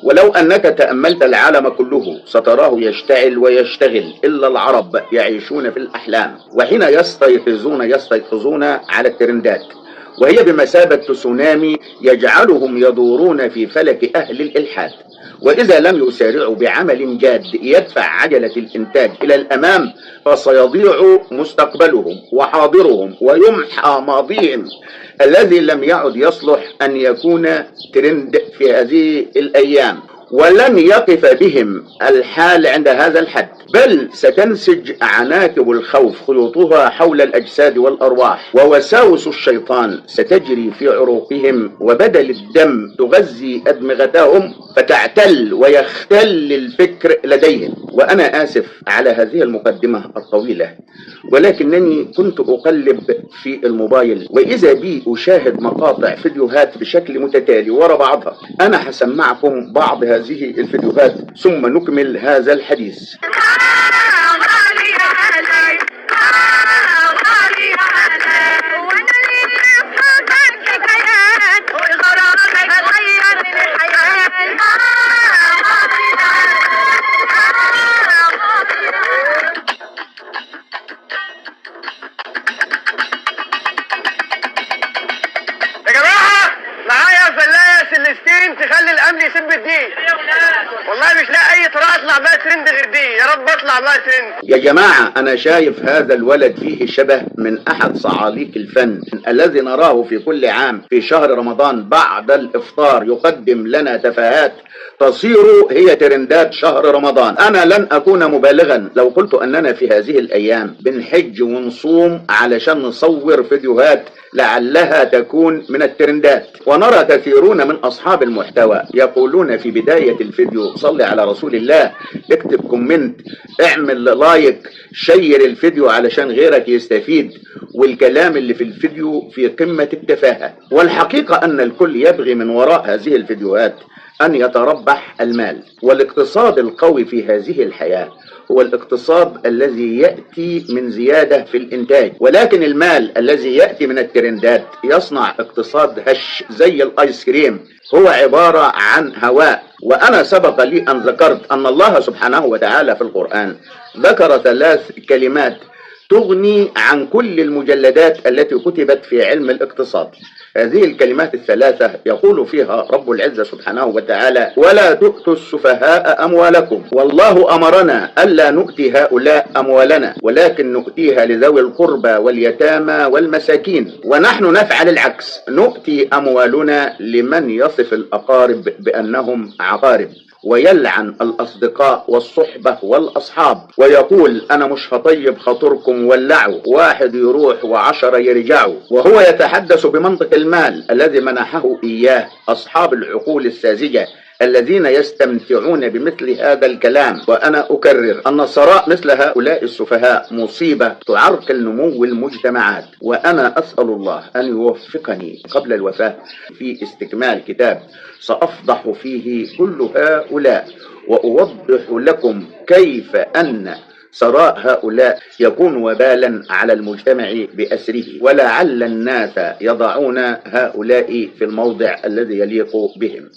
ولو أنك تأملت العالم كله ستراه يشتعل ويشتغل، إلا العرب يعيشون في الأحلام، وحين يستيقظون على الترندات، وهي بمثابة تسونامي يجعلهم يدورون في فلك أهل الإلحاد. وإذا لم يسارعوا بعمل جاد يدفع عجلة الإنتاج إلى الأمام فسيضيع مستقبلهم وحاضرهم ويمحى ماضيهم الذي لم يعد يصلح أن يكون ترند في هذه الأيام. ولن يقف بهم الحال عند هذا الحد، بل ستنسج عناكب الخوف خيوطها حول الأجساد والأرواح، ووساوس الشيطان ستجري في عروقهم، وبدل الدم تغذي أدمغتهم فتعتل ويختل الفكر لديهم. وأنا آسف على هذه المقدمة الطويلة، ولكنني كنت أقلب في الموبايل وإذا بي أشاهد مقاطع فيديوهات بشكل متتالي وراء بعضها. أنا هسمعكم بعض هذه الفيديوهات ثم نكمل هذا الحديث. تخلي الامن يسب الدين. والله مش لاقي اي طريقه اطلع بقى ترند غير دي. يا رب اطلع بقى ترند. يا جماعه انا شايف هذا الولد فيه شبه من احد صعاليق الفن الذي نراه في كل عام في شهر رمضان بعد الافطار يقدم لنا تفاهات تصير هي ترندات شهر رمضان. انا لن اكون مبالغا لو قلت اننا في هذه الايام بنحج ونصوم علشان نصور فيديوهات لعلها تكون من الترندات. ونرى كثيرون من أصحاب المحتوى يقولون في بداية الفيديو صلي على رسول الله، اكتب كومنت، اعمل لايك، شير الفيديو علشان غيرك يستفيد، والكلام اللي في الفيديو في قمة التفاهة. والحقيقة أن الكل يبغي من وراء هذه الفيديوهات أن يتربح المال. والاقتصاد القوي في هذه الحياة هو الاقتصاد الذي يأتي من زيادة في الإنتاج، ولكن المال الذي يأتي من الترندات يصنع اقتصاد هش زي الآيس كريم، هو عبارة عن هواء. وأنا سبق لي أن ذكرت أن الله سبحانه وتعالى في القرآن ذكر 3 كلمات تغني عن كل المجلدات التي كتبت في علم الاقتصاد. هذه الكلمات ال3 يقول فيها رب العزة سبحانه وتعالى: ولا تؤتوا السفهاء أموالكم، والله أمرنا ألا نؤتي هؤلاء أموالنا ولكن نؤتيها لذوي القربى واليتامى والمساكين. ونحن نفعل العكس، نؤتي أموالنا لمن يصف الأقارب بأنهم عقارب، ويلعن الأصدقاء والصحبة والأصحاب، ويقول أنا مش هطيب خاطركم ولعوا، 1 يروح و10 يرجعوا. وهو يتحدث بمنطق المال الذي منحه إياه أصحاب العقول الساذجة الذين يستمتعون بمثل هذا الكلام. وأنا أكرر أن ثراء مثل هؤلاء السفهاء مصيبة تعرقل نمو المجتمعات. وأنا أسأل الله أن يوفقني قبل الوفاة في استكمال كتاب سأفضح فيه كل هؤلاء، وأوضح لكم كيف أن ثراء هؤلاء يكون وبالا على المجتمع بأسره، ولعل الناس يضعون هؤلاء في الموضع الذي يليق بهم.